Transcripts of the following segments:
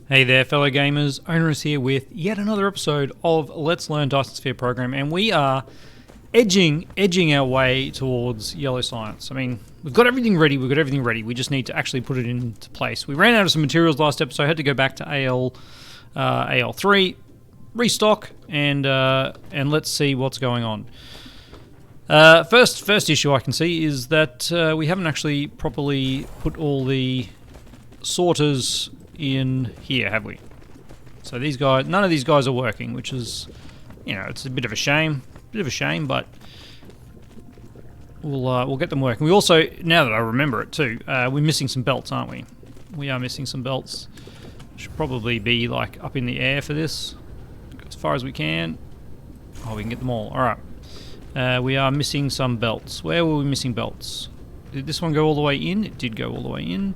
Hey there, fellow gamers. Onerous here with yet another episode of Let's Learn Dyson Sphere Program, and we are edging our way towards yellow science. I mean, we've got everything ready. We just need to actually put it into place. We ran out of some materials last episode. I had to go back to AL3, restock, and let's see what's going on. First issue I can see is that we haven't actually properly put all the sorters in here, have we? So these guys, none of these guys are working, which is, you know, it's a bit of a shame. But we'll get them working. We also, now that I remember it too, we're missing some belts, aren't we? We are missing some belts. Should probably be like up in the air for this, as far as we can. Oh, we can get them all. All right. We are missing some belts. Where were we missing belts? Did this one go all the way in? It did go all the way in.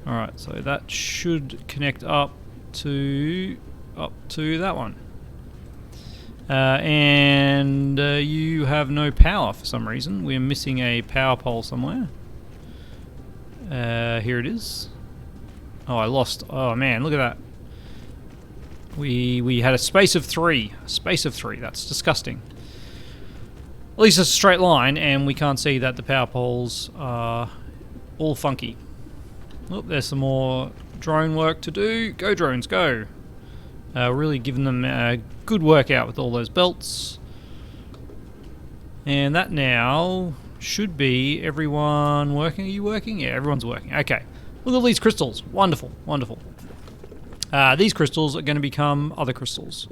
Alright, so that should connect up to that one. And you have no power for some reason. We're missing a power pole somewhere. Here it is. Oh, I lost. Oh man, look at that. We had a space of 3. That's disgusting. At least it's a straight line, and we can't see that the power poles are all funky. Oh, there's some more drone work to do. Go drones, go! Really giving them a good workout with all those belts. And that now should be everyone working. Are you working? Yeah, everyone's working. Okay. Look at all these crystals. Wonderful, wonderful. These crystals are going to become other crystals,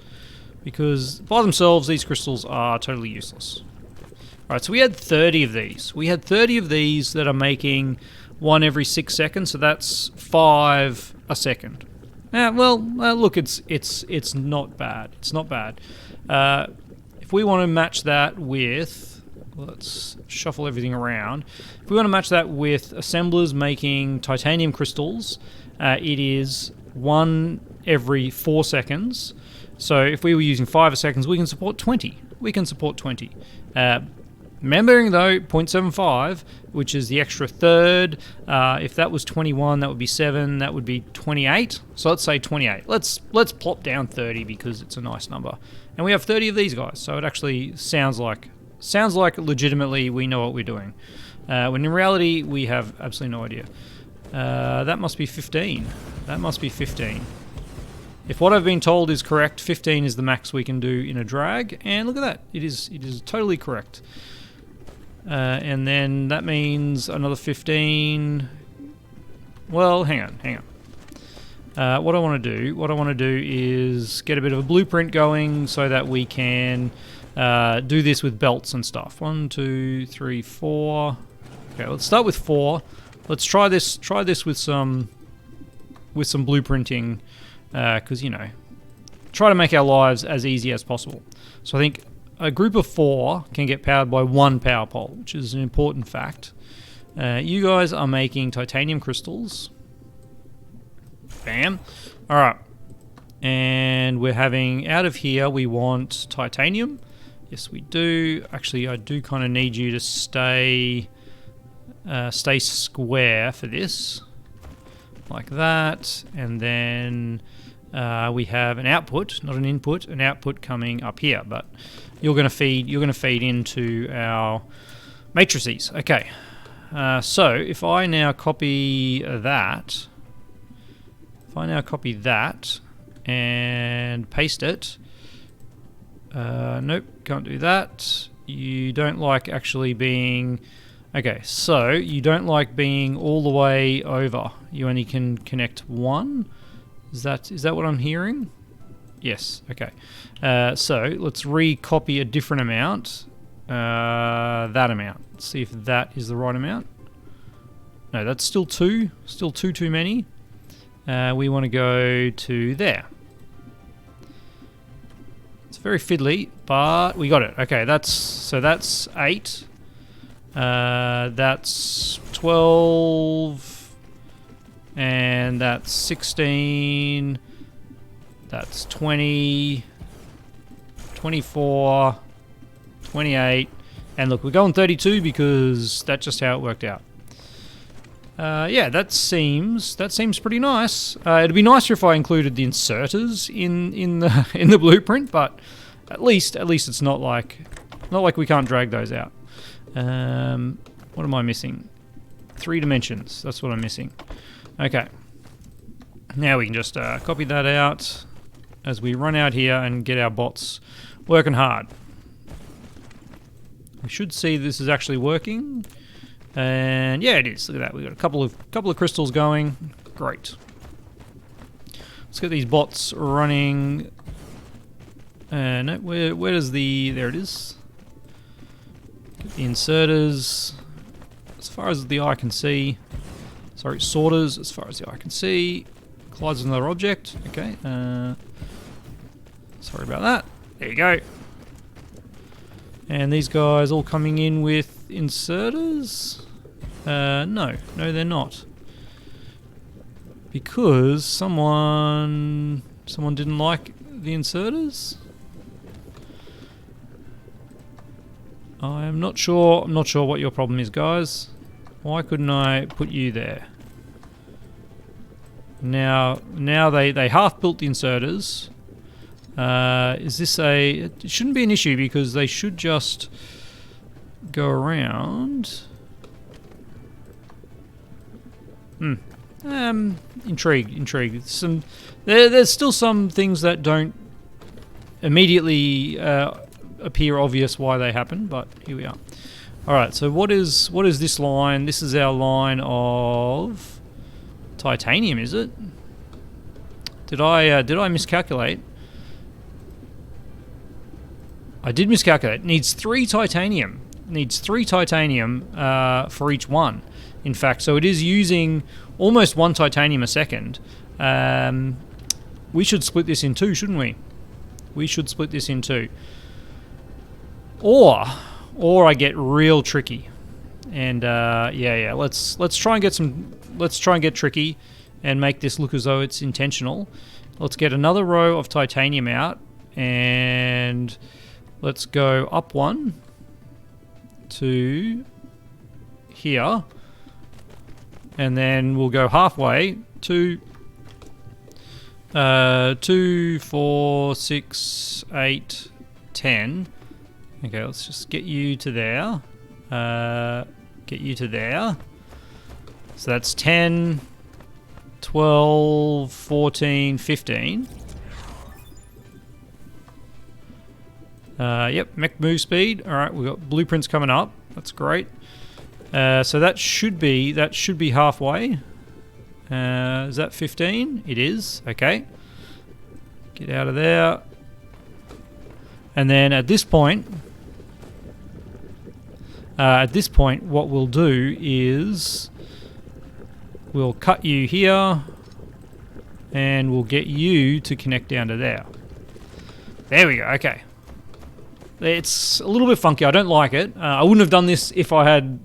because by themselves these crystals are totally useless. Alright, so we had 30 of these. We had 30 of these that are making one every 6 seconds, so that's 5 a second. Look, it's not bad. It's not bad. If we want to match that with, let's shuffle everything around. If we want to match that with assemblers making titanium crystals, it is 1 every 4 seconds. So if we were using 5 a second, we can support 20. Remembering though, 0.75, which is the extra third, if that was 21, that would be 7, that would be 28. So let's say 28. Let's plop down 30 because it's a nice number. And we have 30 of these guys, so it actually sounds like legitimately we know what we're doing. When in reality, we have absolutely no idea. That must be 15. If what I've been told is correct, 15 is the max we can do in a drag, and look at that. It is totally correct. And then that means another 15. Well, hang on. What I want to do is get a bit of a blueprint going so that we can do this with belts and stuff. 1, 2, 3, 4. Okay, let's start with 4. Let's try this with some blueprinting, because you know, try to make our lives as easy as possible. So I think a group of 4 can get powered by 1 power pole, which is an important fact. You guys are making titanium crystals. Bam. Alright. And we're having, out of here, we want titanium. Yes, we do. Actually, I do kind of need you to stay square for this. Like that. And then we have an output, not an input, an output coming up here, but you're going to feed into our matrices. Okay. So if I now copy that, and paste it, nope, can't do that. You don't like actually being, okay, so you don't like being all the way over. You only can connect 1. Is that what I'm hearing? Yes, okay. So let's recopy a different amount. That amount. Let's see if that is the right amount. No, that's still 2. Still too many. We want to go to there. It's very fiddly, but we got it. Okay, that's 8. That's 12. And that's 16. That's 20. 24. 28. And look, we're going 32 because that's just how it worked out. Yeah, that seems pretty nice. It'd be nicer if I included the inserters in the in the blueprint, but at least it's not like we can't drag those out. What am I missing? 3 dimensions. That's what I'm missing. Okay. Now we can just copy that out as we run out here and get our bots working hard. We should see this is actually working. And yeah, it is. Look at that. We've got a couple of crystals going. Great. Let's get these bots running. No, where does the... There it is. Get the inserters as far as the eye can see. Sorry, sorters as far as the eye can see. Collides with another object. Okay. Sorry about that. There you go. And these guys all coming in with inserters? No, they're not. Because someone didn't like the inserters? I'm not sure what your problem is, guys. Why couldn't I put you there? Now they half built the inserters. Is this it shouldn't be an issue because they should just go around. Intrigue. There's still some things that don't immediately appear obvious why they happen, but here we are. Alright, so what is this line? This is our line of titanium, is it? Did I miscalculate? I did miscalculate. Needs 3 titanium. Needs 3 titanium for each one. In fact, so it is using almost 1 titanium a second. We should split this in 2, shouldn't we? We should split this in 2. Or I get real tricky. And yeah. Let's try and get tricky and make this look as though it's intentional. Let's get another row of titanium out and let's go up 1 to here, and then we'll go halfway to 2, 4, 6, 8, 10. Okay, let's just get you to there. Get you to there. So that's 10, 12, 14, 15. Yep, mech move speed. Alright, we've got blueprints coming up. That's great. So that should be halfway. Is that 15? It is. Okay. Get out of there. And then at this point, what we'll do is we'll cut you here and we'll get you to connect down to there. There we go. Okay. It's a little bit funky. I don't like it. I wouldn't have done this if I had...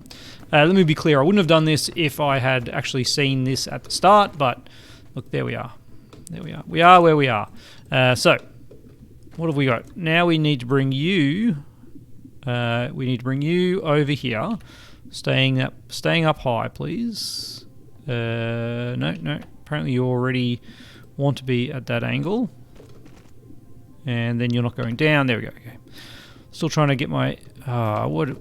let me be clear. I wouldn't have done this if I had actually seen this at the start, but look, there we are. There we are. We are where we are. So, what have we got? Now we need to bring you... over here. Staying up high, please. No. Apparently you already want to be at that angle. And then you're not going down. There we go. Okay. Still trying to get my what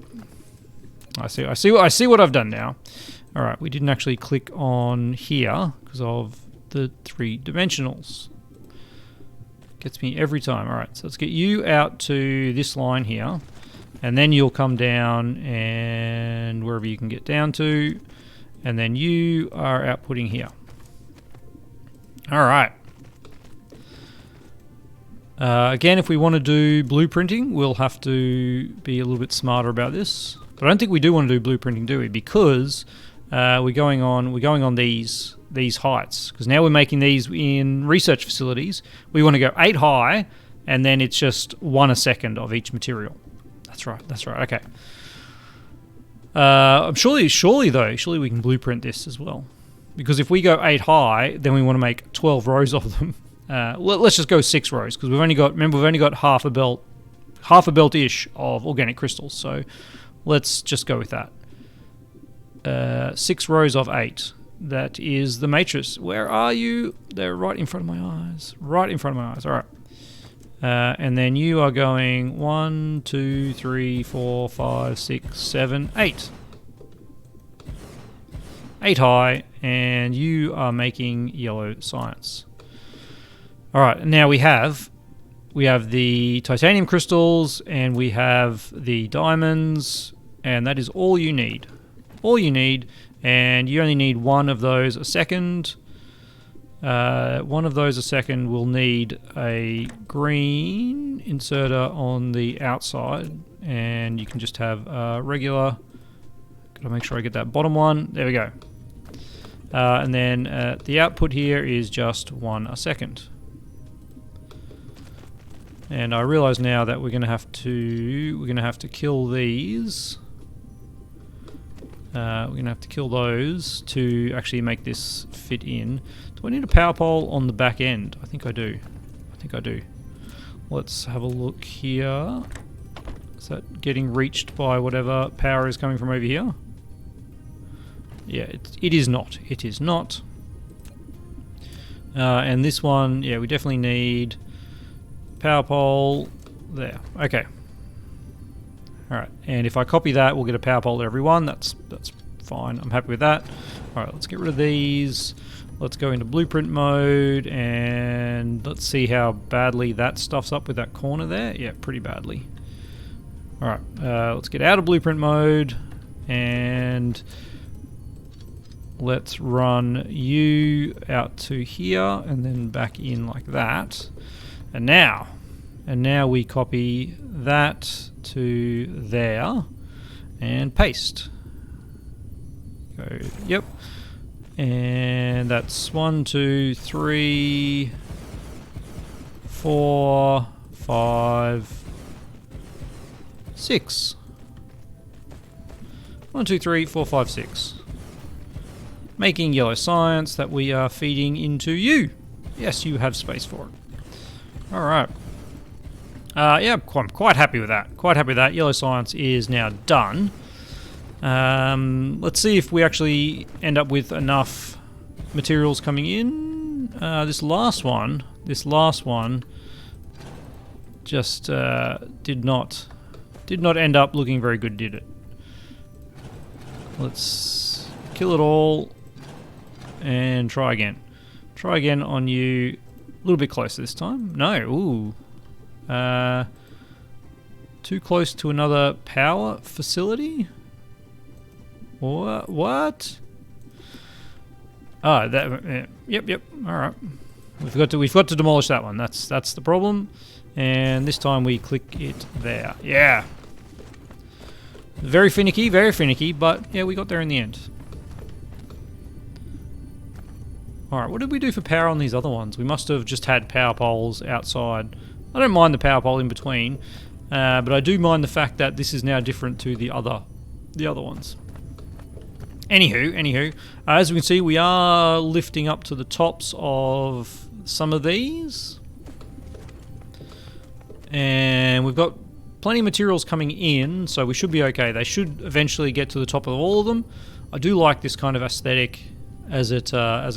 I see what I've done now. All right, we didn't actually click on here because of the 3 dimensionals. Gets me every time. All right, so let's get you out to this line here, and then you'll come down and wherever you can get down to, and then you are outputting here. All right. Again, if we want to do blueprinting, we'll have to be a little bit smarter about this. But I don't think we do want to do blueprinting, do we? Because we're going on these heights. Because now we're making these in research facilities. We want to go 8 high, and then it's just 1 a second of each material. That's right. Okay. Surely we can blueprint this as well. Because if we go 8 high, then we want to make 12 rows of them. Let's just go 6 rows because we've only got half a belt-ish of organic crystals. So let's just go with that. 6 rows of 8. That is the matrix. Where are you? They're right in front of my eyes. Right in front of my eyes. All right. And then you are going 1, 2, 3, 4, 5, 6, 7, 8. 8 high, and you are making yellow science. All right, now we have the titanium crystals, and we have the diamonds, and that is all you need. All you need, and you only need one of those a second. One of those a second will need a green inserter on the outside, and you can just have a regular. Gotta make sure I get that bottom one. There we go. And then the output here is just one a second. And I realize now that we're gonna have to kill these. We're gonna have to kill those to actually make this fit in. Do I need a power pole on the back end? I think I do. Let's have a look here. Is that getting reached by whatever power is coming from over here? Yeah, it is not. It is not. And this one, yeah, we definitely need power pole there. Okay. All right, and if I copy that, we'll get a power pole to every one. That's fine. I'm happy with that. All right, let's get rid of these. Let's go into blueprint mode, and let's see how badly that stuffs up with that corner there. Yeah, pretty badly. All right, let's get out of blueprint mode, and let's run you out to here, and then back in like that. And now we copy that to there and paste. Go, yep. And that's 1, 2, 3, 4, 5, 6. 1, 2, 3, 4, 5, 6. Making yellow science that we are feeding into you. Yes, you have space for it. Alright. Yeah, I'm quite happy with that. Quite happy with that. Yellow science is now done. Let's see if we actually end up with enough materials coming in. This last one just did not end up looking very good, did it? Let's kill it all and try again. Try again on you. A little bit closer this time. No, ooh. Too close to another power facility? What? Oh, that. Yep. All right. We've got to demolish that one. That's the problem. And this time we click it there. Yeah. Very finicky, but yeah, we got there in the end. All right. What did we do for power on these other ones? We must have just had power poles outside. I don't mind the power pole in between, but I do mind the fact that this is now different to the other ones. Anywho, as we can see, we are lifting up to the tops of some of these, and we've got plenty of materials coming in, so we should be okay. They should eventually get to the top of all of them. I do like this kind of aesthetic as it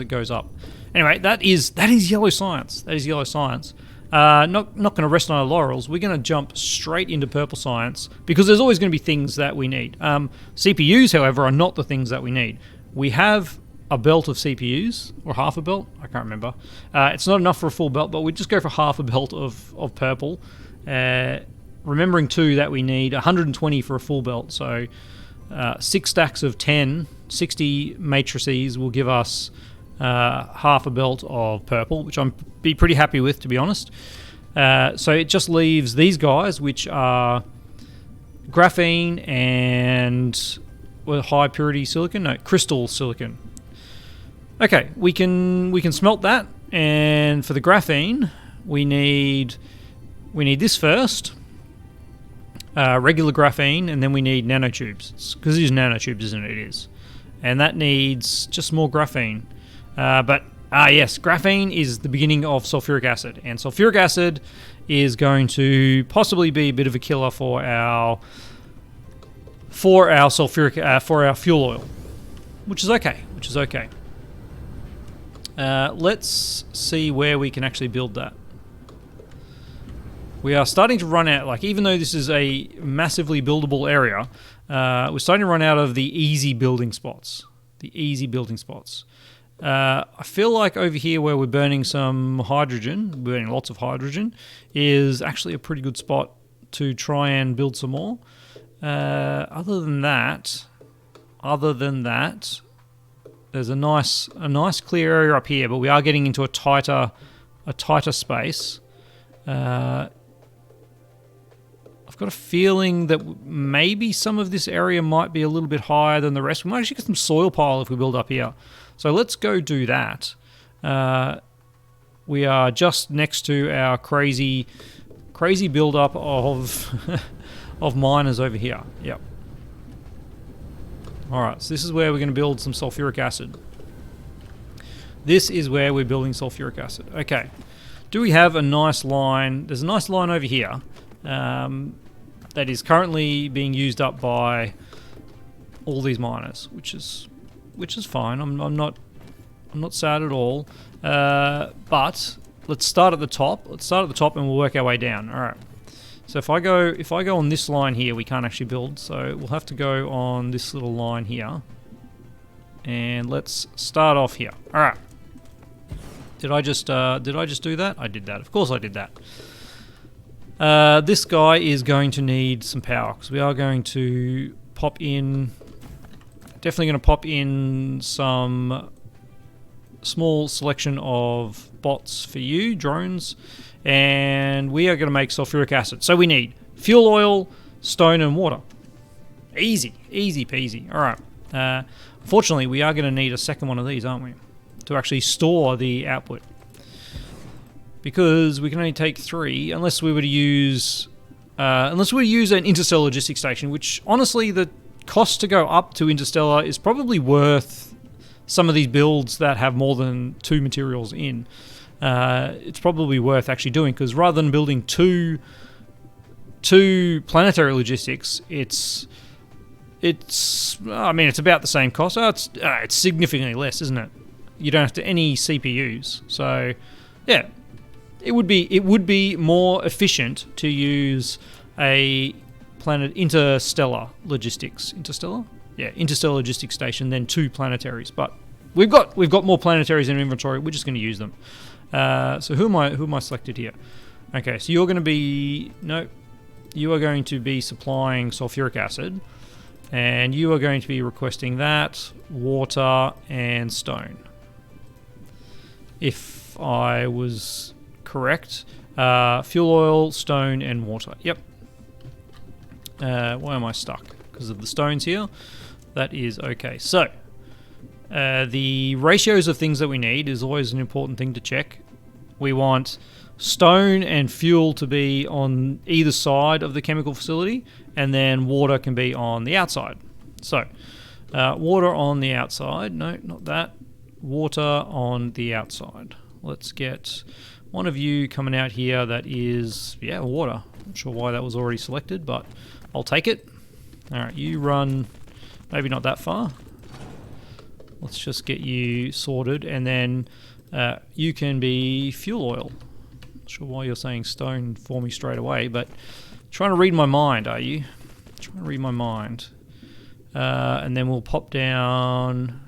goes up. Anyway, that is yellow science. That is yellow science. Not going to rest on our laurels. We're going to jump straight into purple science because there's always going to be things that we need. CPUs, however, are not the things that we need. We have a belt of CPUs, or half a belt. I can't remember. It's not enough for a full belt, but we just go for half a belt of purple. Remembering too that we need 120 for a full belt. So 6 stacks of 10, 60 matrices will give us half a belt of purple, which I'm be pretty happy with, to be honest. So it just leaves these guys, which are graphene and high purity silicon, no, crystal silicon. Okay, we can smelt that, and for the graphene, we need this first, regular graphene, and then we need nanotubes, because it is nanotubes, isn't it? It is, and that needs just more graphene. But yes, graphene is the beginning of sulphuric acid, and sulphuric acid is going to possibly be a bit of a killer for our fuel oil. which is okay. Which is okay. Let's see where we can actually build that. We are starting to run out, like, even though this is a massively buildable area, we're starting to run out of the easy building spots. I feel like over here where we're burning some hydrogen, burning lots of hydrogen, is actually a pretty good spot to try and build some more. Other than that, there's a nice clear area up here, but we are getting into a tighter space. I've got a feeling that maybe some of this area might be a little bit higher than the rest. We might actually get some soil pile if we build up here. So let's go do that. We are just next to our crazy build-up of of miners over here. Yep. Alright, so this is where we're going to build some sulphuric acid. This is where we're building sulphuric acid. Okay. Do we have a nice line? There's a nice line over here that is currently being used up by all these miners, which is fine. I'm not sad at all. But let's start at the top. Let's start at the top and we'll work our way down. All right. So if I go on this line here, we can't actually build. So we'll have to go on this little line here. And let's start off here. All right. Did I just do that? I did that. Of course I did that. This guy is going to need some power because we are going to pop in. Definitely going to pop in some small selection of bots for you, drones, and we are going to make sulphuric acid. So we need fuel oil, stone, and water. Easy peasy. All right. Unfortunately, we are going to need a second one of these, aren't we, to actually store the output? Because we can only take 3, unless we were to use an interstellar logistics station, which honestly the cost to go up to interstellar is probably worth some of these builds that have more than 2 materials in. It's probably worth actually doing, because rather than building two planetary logistics, it's about the same cost. It's significantly less, isn't it? You don't have to any CPUs, so yeah. It would be more efficient to use a interstellar logistics station than 2 planetaries. But we've got more planetaries in inventory. We're just going to use them. So who am I selected here? Okay, so you are going to be supplying sulphuric acid, and you are going to be requesting that, water, and stone. If I was correct. Fuel oil, stone, and water. Yep. Why am I stuck? Because of the stones here. That is okay. So, the ratios of things that we need is always an important thing to check. We want stone and fuel to be on either side of the chemical facility, and then water can be on the outside. So, water on the outside. No, not that. Water on the outside. Let's get one of you coming out here that is, water. Not sure why that was already selected, but I'll take it. Alright, you run maybe not that far. Let's just get you sorted, and then you can be fuel oil. Not sure why you're saying stone for me straight away, but trying to read my mind, are you? Trying to read my mind. And then we'll pop down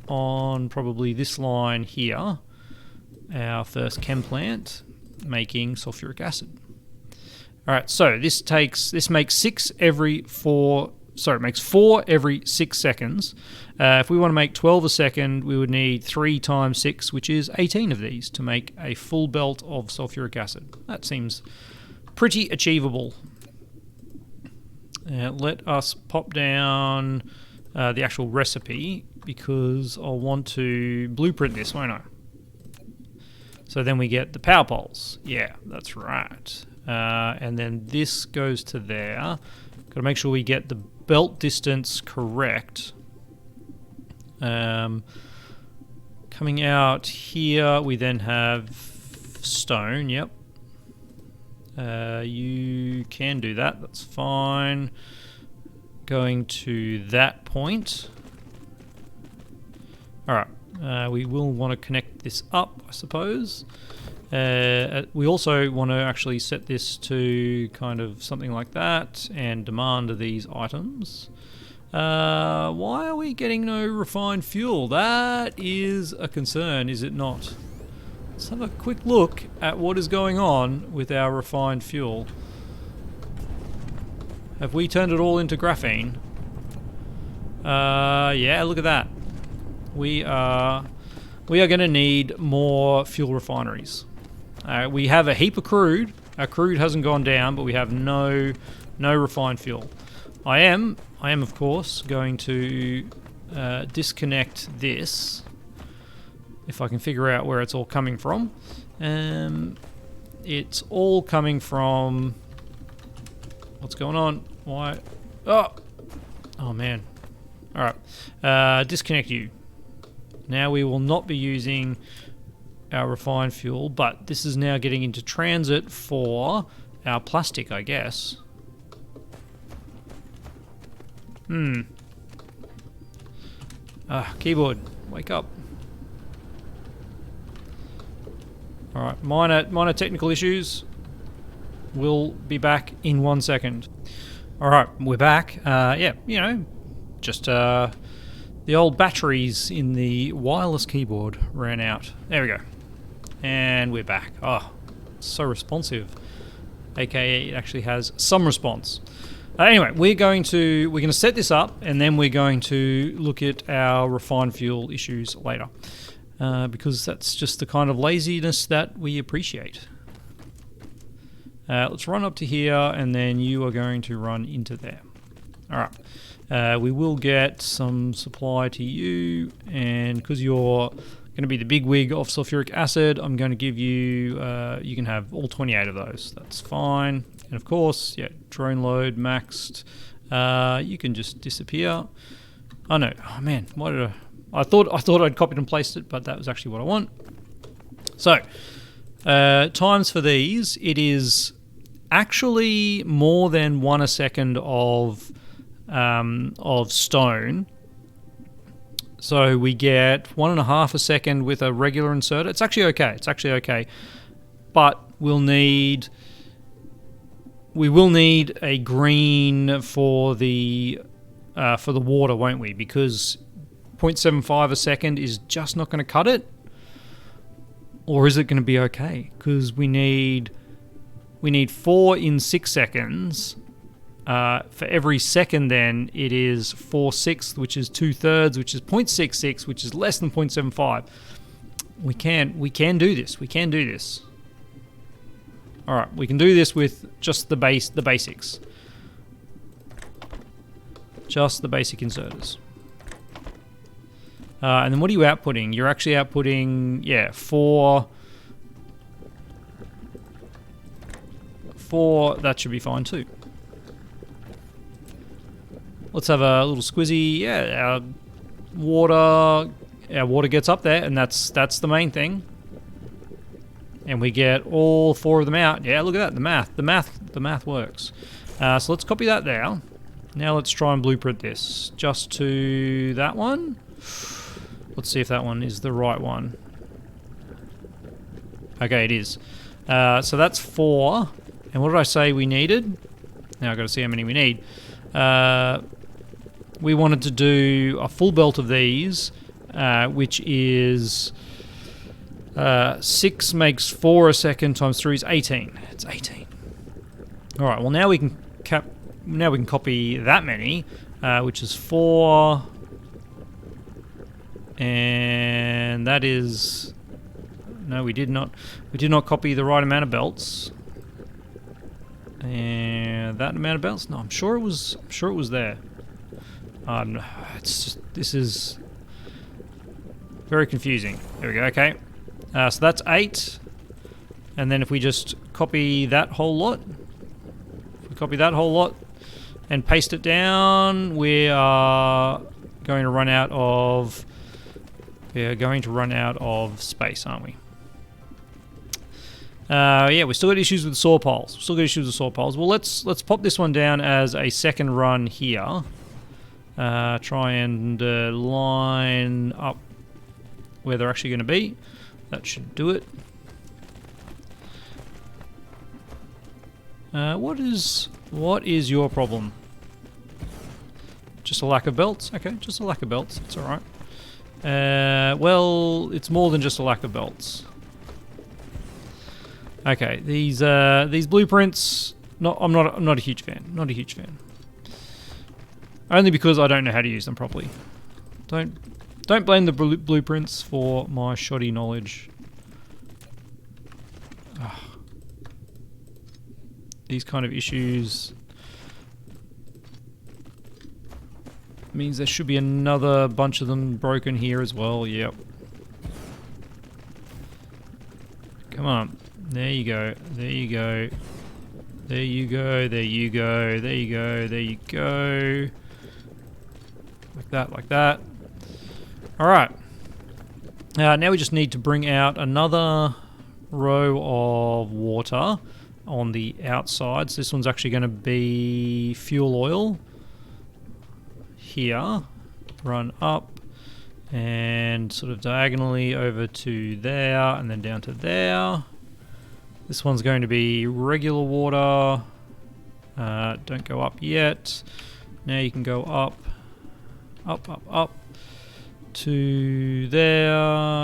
on probably this line here. Our first chem plant making sulphuric acid. Alright, so this makes 4 every 6 seconds. If we want to make 12 a second, we would need 3 times 6, which is 18 of these to make a full belt of sulphuric acid. That seems pretty achievable. Let us pop down the actual recipe, because I'll want to blueprint this, won't I? So then we get the power poles. Yeah, that's right. And then this goes to there. Got to make sure we get the belt distance correct. Coming out here, we then have stone. Yep. You can do that. That's fine. Going to that point. Alright, we will want to connect this up, I suppose. We also want to actually set this to kind of something like that and demand these items. Why are we getting no refined fuel? That is a concern, is it not? Let's have a quick look at what is going on with our refined fuel. Have we turned it all into graphene? Yeah, look at that. We are going to need more fuel refineries. We have a heap of crude. Our crude hasn't gone down, but we have no refined fuel. I am of course going to disconnect this if I can figure out where it's all coming from. It's all coming from... What's going on? Why? Oh man. Alright. Disconnect you. Now we will not be using our refined fuel, but this is now getting into transit for our plastic, I guess. Keyboard, wake up. Alright, minor technical issues. We'll be back in 1 second. Alright, we're back. Yeah, you know, just the old batteries in the wireless keyboard ran out. There we go. And we're back. Oh, so responsive. AKA it actually has some response. Anyway, we're going to set this up, and then we're going to look at our refined fuel issues later, because that's just the kind of laziness that we appreciate. Let's run up to here, and then you are going to run into there. All right. We will get some supply to you, and because you're going to be the big wig of sulphuric acid, I'm going to give you, you can have all 28 of those. That's fine. And of course, yeah, drone load maxed. You can just disappear. Oh no, oh man, why did I thought I'd copied and pasted it, but that was actually what I want. So, times for these, it is actually more than 1 second of stone. So we get 1.5 seconds with a regular inserter. It's actually okay. But we will need a green for the water, won't we? Because 0.75 a second is just not going to cut it. Or is it going to be okay? Because we need 4 in 6 seconds. For every second, then it is 4/6, which is 2/3, which is 0.66, which is less than 0.75. We can do this. All right, we can do this with just the basics, just the basic inserters. And then what are you outputting? You're actually outputting, yeah, 4. That should be fine too. Let's have a little squizzy. Yeah, our water gets up there, and that's the main thing. And we get all 4 of them out. Yeah, look at that. The math works. So let's copy that there. Now let's try and blueprint this just to that one. Let's see if that one is the right one. Okay, it is. So that's 4. And what did I say we needed? Now I've got to see how many we need. We wanted to do a full belt of these, which is 6 makes 4 a second times 3 is 18. It's 18. All right. Well, now we can copy that many, which is 4, and that is no. We did not copy the right amount of belts. And that amount of belts? No, I'm sure it was there. This is very confusing. There we go. Okay, so that's 8, and then if we just copy that whole lot, and paste it down, we are going to run out of space, aren't we? Yeah, we still got issues with saw poles. Well, let's pop this one down as a second run here. Try and line up where they're actually going to be. That should do it. What is your problem? Just a lack of belts? Okay, just a lack of belts. It's alright. Well, it's more than just a lack of belts. Okay, these blueprints. I'm not a huge fan. Not a huge fan. Only because I don't know how to use them properly. Don't blame the blueprints for my shoddy knowledge. Ugh. These kind of issues means there should be another bunch of them broken here as well. Yep. Come on. There you go. There you go. There you go. There you go. There you go. There you go. Like that, like that. Alright. Now we just need to bring out another row of water on the outsides. This one's actually going to be fuel oil. Here. Run up. And sort of diagonally over to there. And then down to there. This one's going to be regular water. Don't go up yet. Now you can go up. Up, up, up. To there.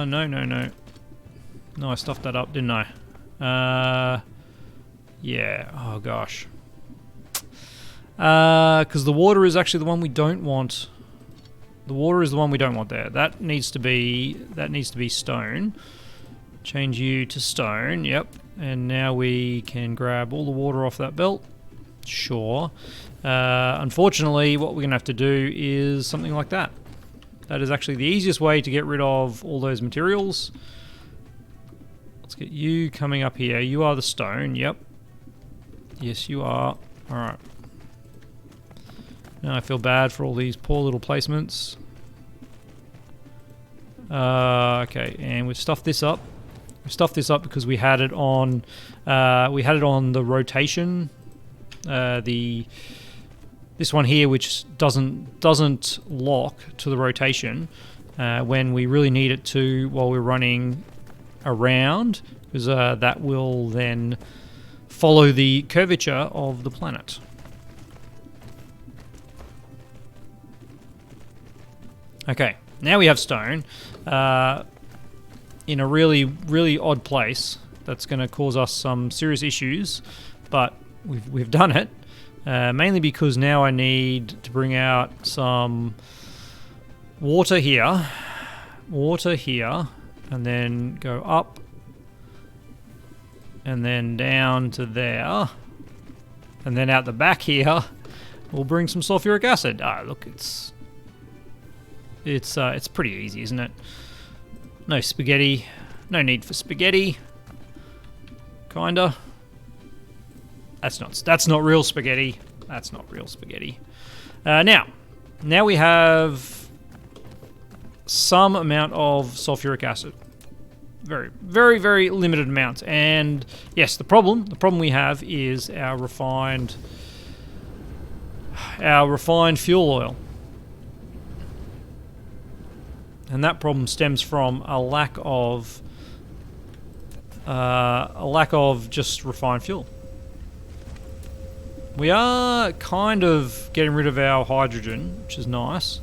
No, no, no. No, I stuffed that up, didn't I? Yeah. Oh, gosh. Because the water is actually the one we don't want. The water is the one we don't want there. That needs to be stone. Change you to stone. Yep. And now we can grab all the water off that belt. Sure. Unfortunately, what we're going to have to do is something like that. That is actually the easiest way to get rid of all those materials. Let's get you coming up here. You are the stone. Yep. Yes, you are. Alright. Now I feel bad for all these poor little placements. Okay, and we've stuffed this up. We've stuffed this up because we had it on the rotation. This one here, which doesn't lock to the rotation when we really need it to while we're running around, because that will then follow the curvature of the planet. Okay, now we have stone in a really, really odd place. That's going to cause us some serious issues, but we've done it. Mainly because now I need to bring out some water here, and then go up, and then down to there, and then out the back here, we'll bring some sulphuric acid. Ah, look, it's pretty easy, isn't it? No spaghetti, no need for spaghetti, kinda. That's not real spaghetti. That's not real spaghetti. Now we have some amount of sulphuric acid. Very, very, very limited amount. And yes, the problem we have is our refined fuel oil. And that problem stems from a lack of just refined fuel. We are kind of getting rid of our hydrogen, which is nice.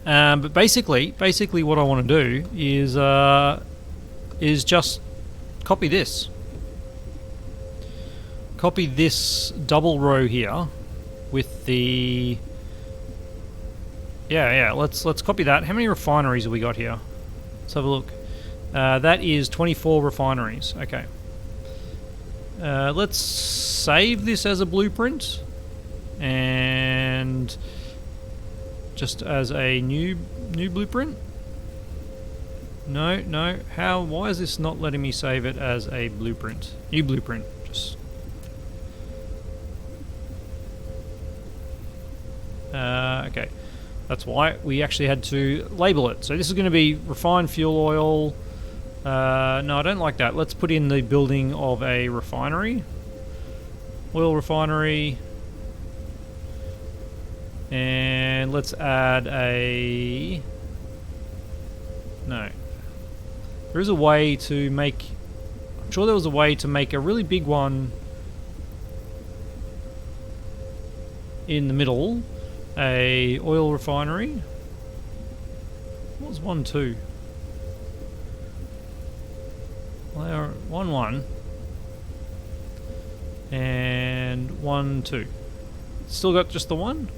But basically what I want to do is just copy this. Copy this double row here with the... Yeah, let's copy that. How many refineries have we got here? Let's have a look. That is 24 refineries. Okay. Let's save this as a blueprint and just as a new blueprint. No. Why is this not letting me save it as a blueprint? New blueprint. Just okay. That's why we actually had to label it. So this is going to be refined fuel oil. No, I don't like that. Let's put in the building of a refinery. Oil refinery. And let's add a No. There is a way to make... I'm sure there was a way to make a really big one in the middle. A oil refinery. What was 1, 2? Well, they are 1, 1. And 1, 2. Still got just the one?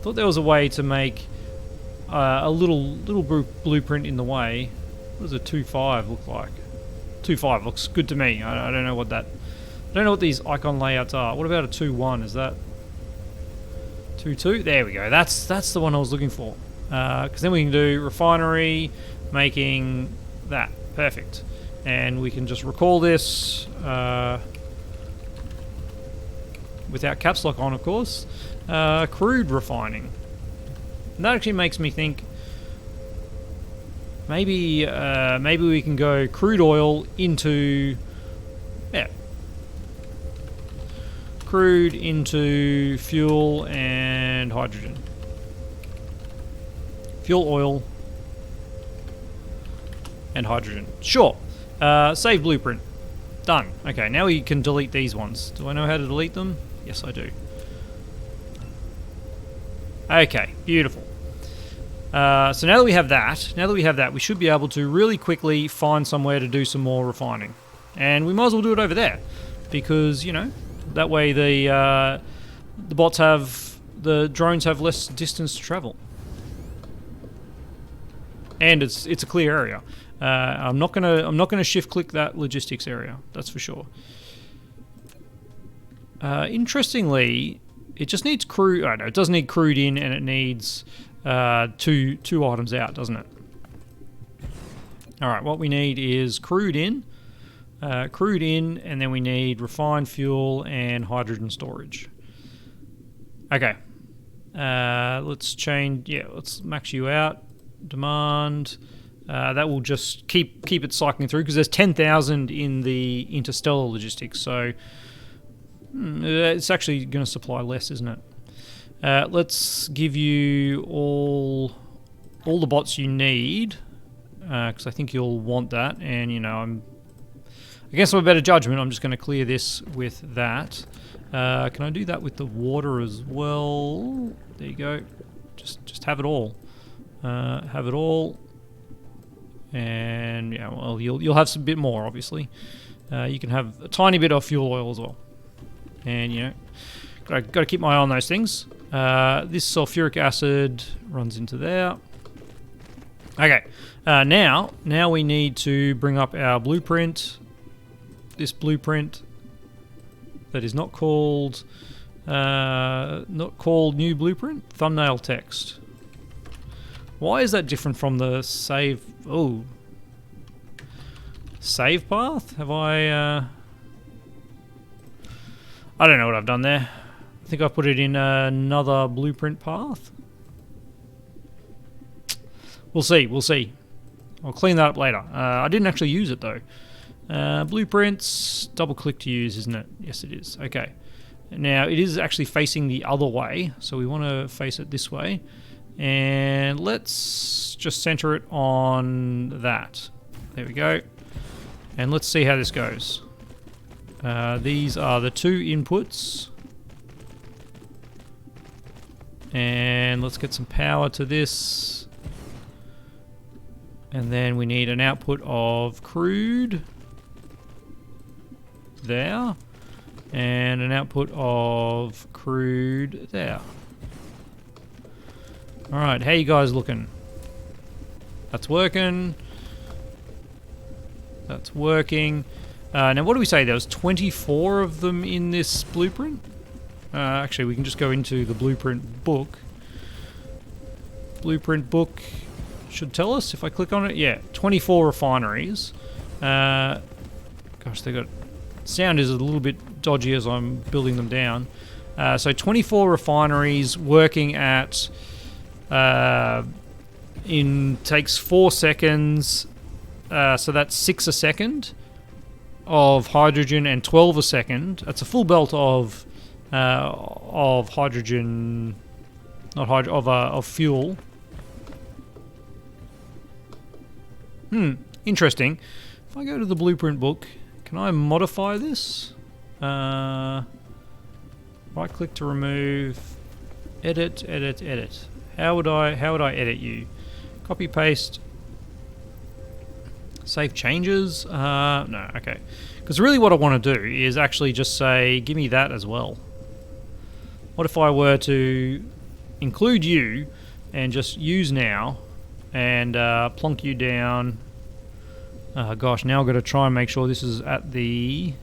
Thought there was a way to make a little blueprint in the way. What does a 2.5 look like? 2.5 looks good to me. I don't know what that... I don't know what these icon layouts are. What about a 2.1? Is that 2.2? There we go. That's the one I was looking for. Because then we can do refinery, making that. Perfect. And we can just recall this without caps lock on, of course. Crude refining. And that actually makes me think maybe we can go crude oil into crude into fuel and hydrogen. Fuel, oil, and hydrogen. Sure. Save blueprint. Done. Okay, now we can delete these ones. Do I know how to delete them? Yes, I do. Okay, beautiful. So now that we have that, we should be able to really quickly find somewhere to do some more refining. And we might as well do it over there. Because, you know, that way the drones have less distance to travel. And it's a clear area. I'm not gonna shift click that logistics area. That's for sure. Interestingly, it just needs crude. Oh no, it doesn't need crude in, and it needs two items out, doesn't it? All right, what we need is crude in, and then we need refined fuel and hydrogen storage. Okay, let's change. Yeah, let's max you out. Demand. That will just keep it cycling through because there's 10,000 in the interstellar logistics, so it's actually going to supply less, isn't it? Let's give you all the bots you need because I think you'll want that, and you know against my better judgment, I'm just going to clear this with that. Can I do that with the water as well? There you go. Just have it all. Have it all. And yeah, well, you'll have some bit more, obviously. You can have a tiny bit of fuel oil as well. And you know, got to keep my eye on those things. This sulphuric acid runs into there. Okay, now we need to bring up our blueprint. This blueprint that is not called new blueprint. Thumbnail text. Why is that different from the save? Oh, save path? Have I don't know what I've done there. I think I put it in another blueprint path. We'll see. I'll clean that up later. I didn't actually use it though. Blueprints, double click to use, isn't it? Yes, it is. Okay. Now it is actually facing the other way, so we want to face it this way. And let's just center it on that. There we go. And let's see how this goes. These are the two inputs. And let's get some power to this. And then we need an output of crude. There. And an output of crude there. Alright, how you guys looking? That's working. That's working. Now what do we say? There was 24 of them in this blueprint? Actually, we can just go into the blueprint book. Blueprint book should tell us if I click on it. Yeah, 24 refineries. Gosh, they got... Sound is a little bit dodgy as I'm building them down. So 24 refineries working at... takes 4 seconds, so that's 6 a second of hydrogen and 12 a second. That's a full belt of hydrogen, not hydrogen, of fuel. Interesting. If I go to the blueprint book, can I modify this? Right click to remove, edit. How would I edit you? Copy paste. Save changes? No, okay. Because really what I want to do is actually just say, give me that as well. What if I were to include you and just use now and plonk you down? Gosh, now I've got to try and make sure this is at the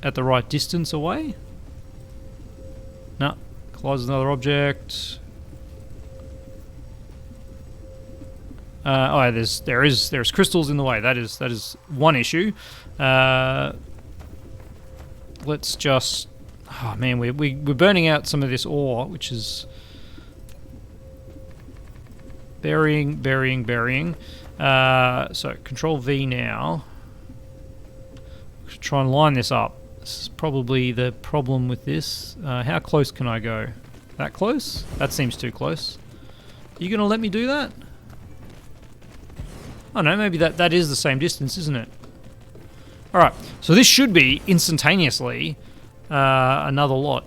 right distance away. No, close another object. There's crystals in the way. That is one issue. Let's just. Oh man, we're burning out some of this ore, which is burying. So Control V now. Try and line this up. This is probably the problem with this. How close can I go? That close? That seems too close. Are you going to let me do that? Oh no, maybe that is the same distance, isn't it? Alright, so this should be instantaneously another lot.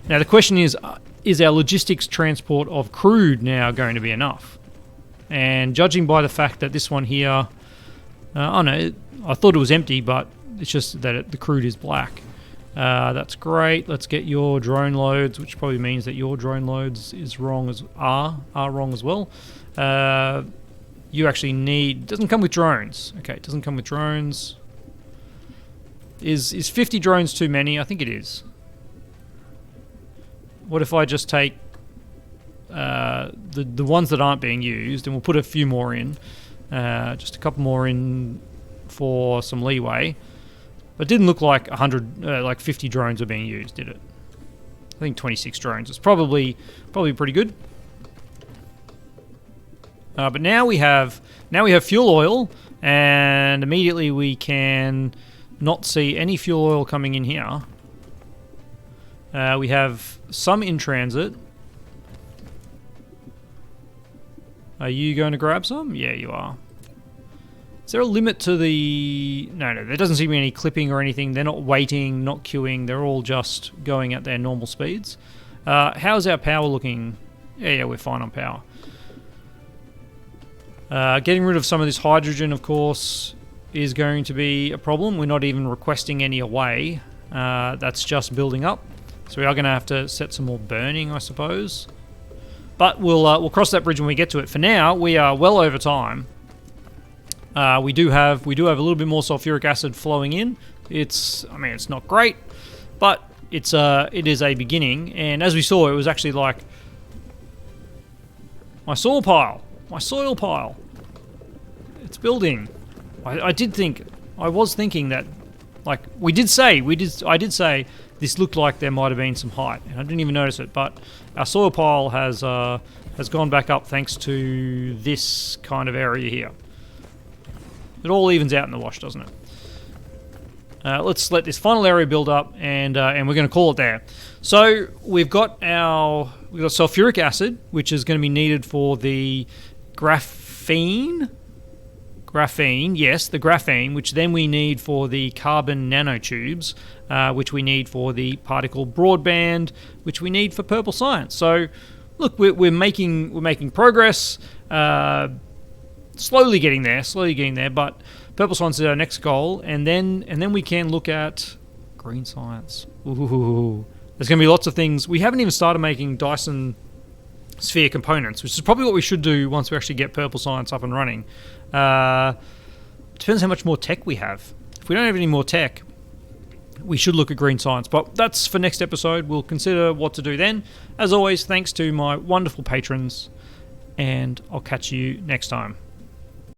Now the question is our logistics transport of crude now going to be enough? And judging by the fact that this one here, I thought it was empty, but it's just that the crude is black. That's great. Let's get your drone loads, which probably means that your drone loads are wrong as well. You actually need... doesn't come with drones. Okay, it doesn't come with drones. Is 50 drones too many? I think it is. What if I just take the ones that aren't being used, and we'll put a few more in. Just a couple more in for some leeway. But it didn't look like 50 drones were being used, did it? I think 26 drones. It's probably pretty good. But now we have fuel oil, and immediately we can not see any fuel oil coming in here. We have some in transit. Are you going to grab some? Yeah, you are. Is there a limit to the... No, there doesn't seem to be any clipping or anything. They're not waiting, not queuing. They're all just going at their normal speeds. How's our power looking? Yeah, we're fine on power. Getting rid of some of this hydrogen, of course, is going to be a problem. We're not even requesting any away. That's just building up. So we are going to have to set some more burning, I suppose. But we'll cross that bridge when we get to it. For now, we are well over time. We do have a little bit more sulphuric acid flowing in. It's not great, but it is a beginning. And as we saw, it was actually like my soil pile. It's building. I was thinking that, like I did say this looked like there might have been some height, and I didn't even notice it. But our soil pile has gone back up thanks to this kind of area here. It all evens out in the wash, doesn't it? Let's let this final area build up, and we're going to call it there. So we've got sulphuric acid, which is going to be needed for the graphene. Yes, the graphene, which then we need for the carbon nanotubes, which we need for the particle broadband, which we need for purple science. So, look, we're making progress. Slowly getting there, but purple science is our next goal, and then we can look at green science. Ooh, there's going to be lots of things. We haven't even started making Dyson Sphere components, which is probably what we should do once we actually get purple science up and running. Depends how much more tech we have. If we don't have any more tech, we should look at green science, but that's for next episode. We'll consider what to do then. As always, thanks to my wonderful patrons, and I'll catch you next time.